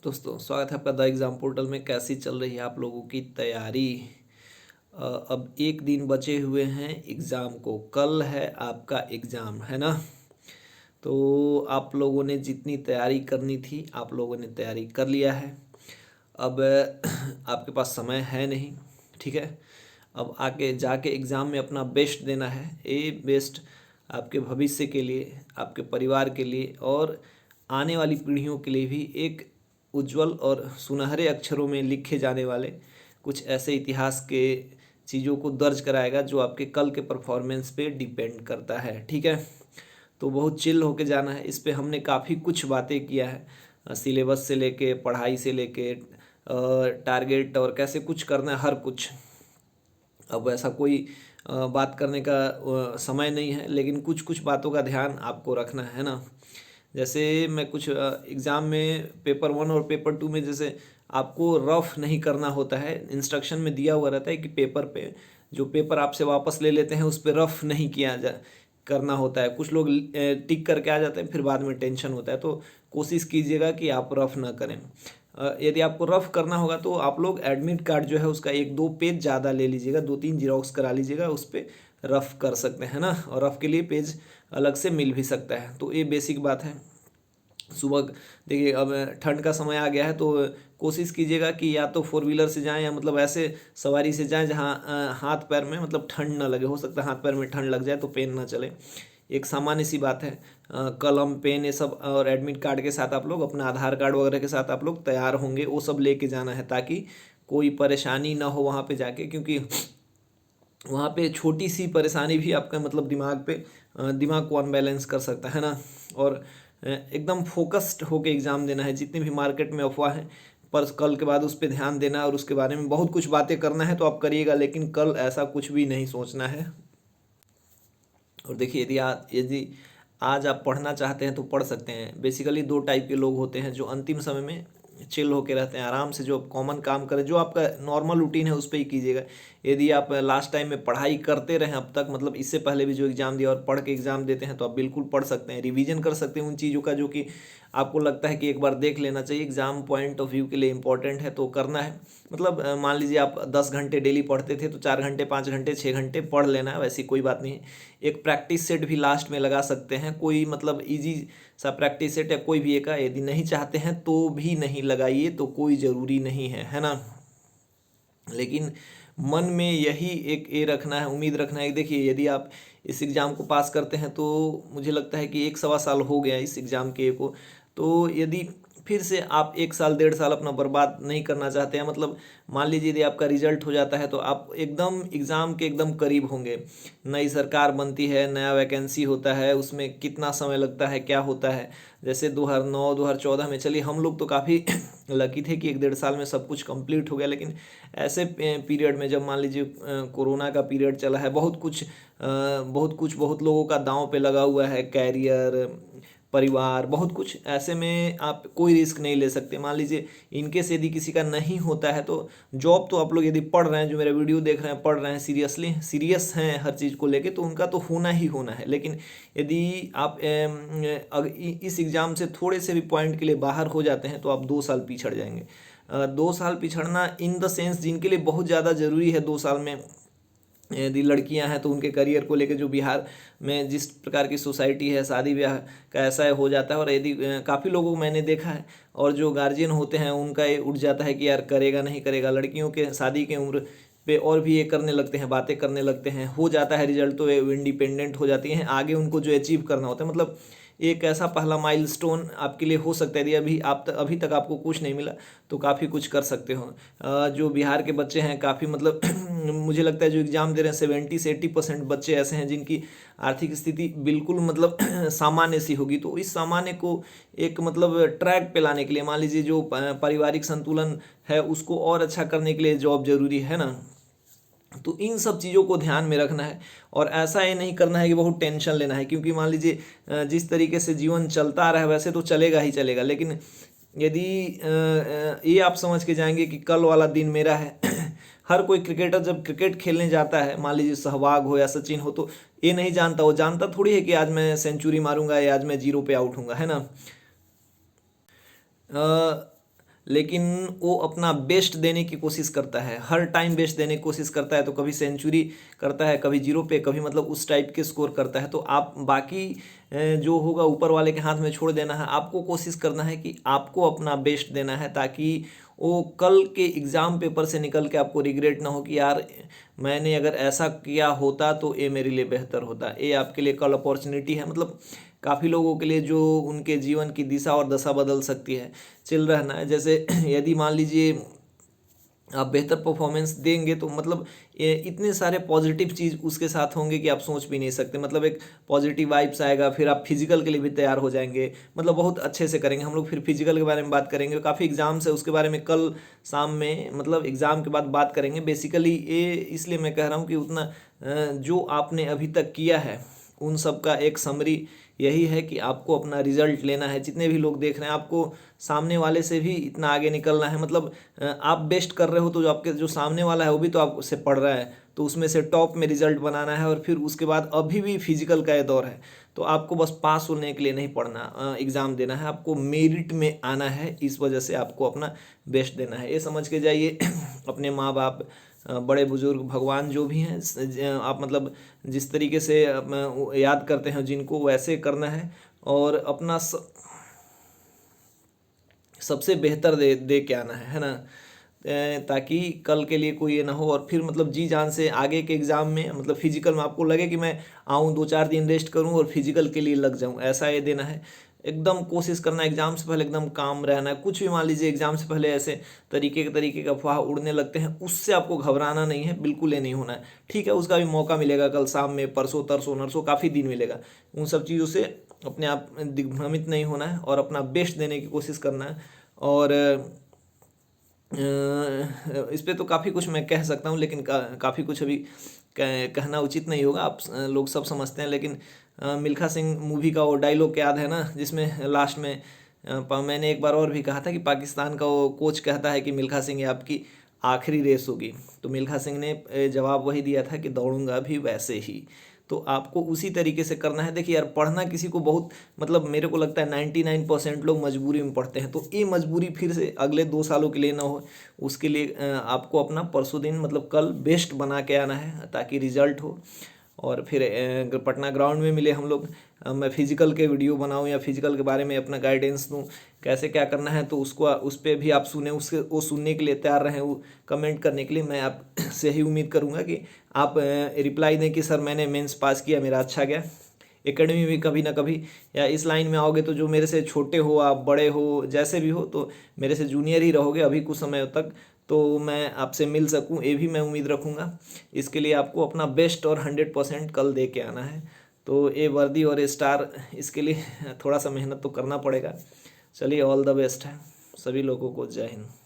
दोस्तों स्वागत है आपका द एग्ज़ाम पोर्टल में। कैसी चल रही है आप लोगों की तैयारी? अब एक दिन बचे हुए हैं एग्ज़ाम को। कल है आपका एग्ज़ाम, है ना? तो आप लोगों ने जितनी तैयारी करनी थी आप लोगों ने तैयारी कर लिया है। अब आपके पास समय है नहीं, ठीक है? अब आके जाके एग्ज़ाम में अपना बेस्ट देना है। ये बेस्ट आपके भविष्य के लिए, आपके परिवार के लिए और आने वाली पीढ़ियों के लिए भी एक उज्जवल और सुनहरे अक्षरों में लिखे जाने वाले कुछ ऐसे इतिहास के चीज़ों को दर्ज कराएगा जो आपके कल के परफॉर्मेंस पे डिपेंड करता है, ठीक है? तो बहुत चिल होके जाना है। इस पे हमने काफ़ी कुछ बातें किया है, सिलेबस से लेके, पढ़ाई से लेके, टारगेट और कैसे कुछ करना है, हर कुछ। अब ऐसा कोई बात करने का समय नहीं है, लेकिन कुछ कुछ बातों का ध्यान आपको रखना है ना। जैसे मैं कुछ एग्ज़ाम में पेपर 1 और पेपर 2 में जैसे आपको रफ नहीं करना होता है। इंस्ट्रक्शन में दिया हुआ रहता है कि पेपर पे जो पेपर आपसे वापस ले लेते हैं उस पे रफ नहीं किया जा करना होता है। कुछ लोग टिक करके आ जाते हैं, फिर बाद में टेंशन होता है। तो कोशिश कीजिएगा कि आप रफ ना करें। यदि आपको रफ करना होगा तो आप लोग एडमिट कार्ड जो है उसका 1-2 पेज ज़्यादा ले लीजिएगा, 2-3 जीरोक्स करा लीजिएगा, उस पर रफ कर सकते हैं ना। और रफ के लिए पेज अलग से मिल भी सकता है। तो ये बेसिक बात है। सुबह देखिए, अब ठंड का समय आ गया है तो कोशिश कीजिएगा कि या तो फोर व्हीलर से जाएं या मतलब ऐसे सवारी से जाएं जहां हाथ पैर में मतलब ठंड ना लगे। हो सकता है हाथ पैर में ठंड लग जाए तो पेन ना चले। एक सामान्य सी बात है। कलम पेन ये सब और एडमिट कार्ड के साथ आप लोग अपना आधार कार्ड वगैरह के साथ आप लोग तैयार होंगे, वो सब लेके जाना है ताकि कोई परेशानी ना हो वहाँ पे जाके। क्योंकि वहाँ पे छोटी सी परेशानी भी आपका मतलब दिमाग को अनबैलेंस कर सकता है ना। और एकदम फोकस्ड होके एग्ज़ाम देना है। जितने भी मार्केट में अफवाह है पर कल के बाद उस पर ध्यान देना और उसके बारे में बहुत कुछ बातें करना है तो आप करिएगा, लेकिन कल ऐसा कुछ भी नहीं सोचना है। और देखिए, यदि आज आप पढ़ना चाहते हैं तो पढ़ सकते हैं। बेसिकली 2 टाइप के लोग होते हैं जो अंतिम समय में चिल होके रहते हैं, आराम से जो कॉमन काम करें, जो आपका नॉर्मल रूटीन है उस पर ही कीजिएगा। यदि आप लास्ट टाइम में पढ़ाई करते रहें अब तक, मतलब इससे पहले भी जो एग्ज़ाम दिया और पढ़ के एग्ज़ाम देते हैं, तो आप बिल्कुल पढ़ सकते हैं, रिवीजन कर सकते हैं उन चीज़ों का जो कि आपको लगता है कि एक बार देख लेना चाहिए, एग्ज़ाम पॉइंट ऑफ व्यू के लिए इंपॉर्टेंट है तो करना है। मतलब मान लीजिए आप 10 घंटे डेली पढ़ते थे तो 4 घंटे, 5 घंटे, 6 घंटे पढ़ लेना है, वैसी कोई बात नहीं है। एक प्रैक्टिस सेट भी लास्ट में लगा सकते हैं, कोई मतलब इजी सा प्रैक्टिस सेट या कोई भी एक। यदि नहीं चाहते हैं तो भी नहीं लगाइए, तो कोई ज़रूरी नहीं है ना। लेकिन मन में यही एक ये रखना है, उम्मीद रखना है। देखिए, यदि आप इस एग्ज़ाम को पास करते हैं तो मुझे लगता है कि 1-1.25 साल हो गया इस एग्ज़ाम के को। तो यदि फिर से आप 1 साल 1.5 साल अपना बर्बाद नहीं करना चाहते हैं, मतलब मान लीजिए यदि आपका रिजल्ट हो जाता है तो आप एकदम एग्ज़ाम के एकदम करीब होंगे। नई सरकार बनती है, नया वैकेंसी होता है, उसमें कितना समय लगता है, क्या होता है। जैसे 2009 2014 में, चलिए हम लोग तो काफ़ी लकी थे कि 1-1.5 साल में सब कुछ कंप्लीट हो गया। लेकिन ऐसे पीरियड में जब मान लीजिए कोरोना का पीरियड चला है, बहुत लोगों का दांव पे लगा हुआ है, कैरियर, परिवार, बहुत कुछ। ऐसे में आप कोई रिस्क नहीं ले सकते। मान लीजिए इनकेस यदि किसी का नहीं होता है तो जॉब तो आप लोग यदि पढ़ रहे हैं, जो मेरा वीडियो देख रहे हैं, पढ़ रहे हैं, सीरियसली सीरियस हैं हर चीज़ को लेके, तो उनका तो होना ही होना है। लेकिन यदि आप इस एग्ज़ाम से थोड़े से भी पॉइंट के लिए बाहर हो जाते हैं तो आप 2 साल पिछड़ जाएंगे। 2 साल पिछड़ना इन द सेंस जिनके लिए बहुत ज़्यादा ज़रूरी है 2 साल में, यदि लड़कियां हैं तो उनके करियर को लेकर, जो बिहार में जिस प्रकार की सोसाइटी है, शादी ब्याह का ऐसा हो जाता है। और यदि काफ़ी लोगों को मैंने देखा है, और जो गार्जियन होते हैं उनका ये उठ जाता है कि यार करेगा नहीं करेगा। लड़कियों के शादी की उम्र पे और भी ये करने लगते हैं, बातें करने लगते हैं, हो जाता है रिजल्ट तो ये इंडिपेंडेंट हो जाती हैं। आगे उनको जो अचीव करना होता है, मतलब एक ऐसा पहला माइलस्टोन आपके लिए हो सकता है। यदि अभी तक आपको कुछ नहीं मिला तो काफ़ी कुछ कर सकते हो। जो बिहार के बच्चे हैं काफ़ी मतलब मुझे लगता है जो एग्ज़ाम दे रहे हैं 70 से 80% बच्चे ऐसे हैं जिनकी आर्थिक स्थिति बिल्कुल मतलब सामान्य सी होगी। तो इस सामान्य को एक मतलब ट्रैक पे लाने के लिए, मान लीजिए जो पारिवारिक संतुलन है उसको और अच्छा करने के लिए जॉब जरूरी है ना। तो इन सब चीज़ों को ध्यान में रखना है। और ऐसा ये नहीं करना है कि बहुत टेंशन लेना है, क्योंकि मान लीजिए जिस तरीके से जीवन चलता आ रहा है वैसे तो चलेगा ही चलेगा। लेकिन यदि ये आप समझ के जाएंगे कि कल वाला दिन मेरा है हर कोई क्रिकेटर जब क्रिकेट खेलने जाता है, मान लीजिए सहवाग हो या सचिन हो, तो ये नहीं जानता, वो जानता थोड़ी है कि आज मैं सेंचुरी मारूंगा या आज मैं 0 पे आउट हूँगा, है ना। लेकिन वो अपना बेस्ट देने की कोशिश करता है, हर टाइम बेस्ट देने की कोशिश करता है। तो कभी सेंचुरी करता है, कभी जीरो पे, कभी मतलब उस टाइप के स्कोर करता है। तो आप बाकी जो होगा ऊपर वाले के हाथ में छोड़ देना है, आपको कोशिश करना है कि आपको अपना बेस्ट देना है, ताकि वो कल के एग्ज़ाम पेपर से निकल के आपको रिग्रेट ना हो कि यार मैंने अगर ऐसा किया होता तो ये मेरे लिए बेहतर होता। ये आपके लिए कल अपॉर्चुनिटी है, मतलब काफ़ी लोगों के लिए जो उनके जीवन की दिशा और दशा बदल सकती है। चिल रहना है, जैसे यदि मान लीजिए आप बेहतर परफॉर्मेंस देंगे तो मतलब इतने सारे पॉजिटिव चीज़ उसके साथ होंगे कि आप सोच भी नहीं सकते। मतलब एक पॉजिटिव वाइब्स आएगा, फिर आप फिजिकल के लिए भी तैयार हो जाएंगे, मतलब बहुत अच्छे से करेंगे। हम लोग फिर फिजिकल के बारे में बात करेंगे, काफ़ी एग्जाम्स है उसके बारे में कल शाम में, मतलब एग्ज़ाम के बाद बात करेंगे। बेसिकली ये इसलिए मैं कह रहा हूँ कि उतना जो आपने अभी तक किया है उन सब का एक समरी यही है कि आपको अपना रिजल्ट लेना है। जितने भी लोग देख रहे हैं, आपको सामने वाले से भी इतना आगे निकलना है। मतलब आप बेस्ट कर रहे हो तो जो आपके जो सामने वाला है वो भी तो आपसे पढ़ रहा है, तो उसमें से टॉप में रिजल्ट बनाना है। और फिर उसके बाद अभी भी फिजिकल का ये दौर है, तो आपको बस पास होने के लिए नहीं पढ़ना, एग्ज़ाम देना है, आपको मेरिट में आना है। इस वजह से आपको अपना बेस्ट देना है, ये समझ के जाइए। अपने माँ बाप, बड़े बुजुर्ग, भगवान जो भी हैं, आप मतलब जिस तरीके से याद करते हैं जिनको, वैसे करना है। और अपना सबसे बेहतर दे के आना है ना। ताकि कल के लिए कोई ये ना हो। और फिर मतलब जी जान से आगे के एग्ज़ाम में, मतलब फिजिकल में आपको लगे कि मैं आऊँ 2-4 दिन रेस्ट करूँ और फिजिकल के लिए लग जाऊँ, ऐसा ये देना है। एकदम कोशिश करना एग्ज़ाम से पहले एकदम काम रहना है। कुछ भी मान लीजिए एग्ज़ाम से पहले ऐसे तरीके के अफवाह उड़ने लगते हैं, उससे आपको घबराना नहीं है, बिल्कुल ये नहीं होना है। ठीक है, उसका भी मौका मिलेगा कल शाम में, परसों तरसों नरसों, काफ़ी दिन मिलेगा। उन सब चीज़ों से अपने आप दिग्भ्रमित नहीं होना है और अपना बेस्ट देने की कोशिश करना है। और इस पे तो काफ़ी कुछ मैं कह सकता हूँ, लेकिन काफ़ी कुछ अभी कहना उचित नहीं होगा। आप लोग सब समझते हैं। लेकिन मिल्खा सिंह मूवी का वो डायलॉग याद है ना, जिसमें लास्ट में मैंने एक बार और भी कहा था कि पाकिस्तान का वो कोच कहता है कि मिल्खा सिंह ये आपकी आखिरी रेस होगी, तो मिल्खा सिंह ने जवाब वही दिया था कि दौड़ूंगा भी वैसे ही। तो आपको उसी तरीके से करना है। देखिए यार, पढ़ना किसी को बहुत, मतलब मेरे को लगता है 99% लोग मजबूरी में पढ़ते हैं। तो ये मजबूरी फिर से अगले 2 सालों के लिए ना हो, उसके लिए आपको अपना परसों दिन, मतलब कल बेस्ट बना के आना है, ताकि रिजल्ट हो। और फिर पटना ग्राउंड में मिले हम लोग, मैं फिजिकल के वीडियो बनाऊं या फिजिकल के बारे में अपना गाइडेंस दूं, कैसे क्या करना है। तो उसको उस पर भी आप सुने, उसके वो सुनने के लिए तैयार रहें, वो कमेंट करने के लिए। मैं आप से ही उम्मीद करूंगा कि आप रिप्लाई दें कि सर मैंने मेंस पास किया, मेरा अच्छा गया। एकेडमी में कभी ना कभी या इस लाइन में आओगे तो जो मेरे से छोटे हो, आप बड़े हो, जैसे भी हो, तो मेरे से जूनियर ही रहोगे अभी कुछ समय तक, तो मैं आपसे मिल सकूं, ये भी मैं उम्मीद रखूंगा। इसके लिए आपको अपना बेस्ट और 100% कल दे के आना है। तो ये वर्दी और ये स्टार, इसके लिए थोड़ा सा मेहनत तो करना पड़ेगा। चलिए, ऑल द बेस्ट है सभी लोगों को। जय हिंद।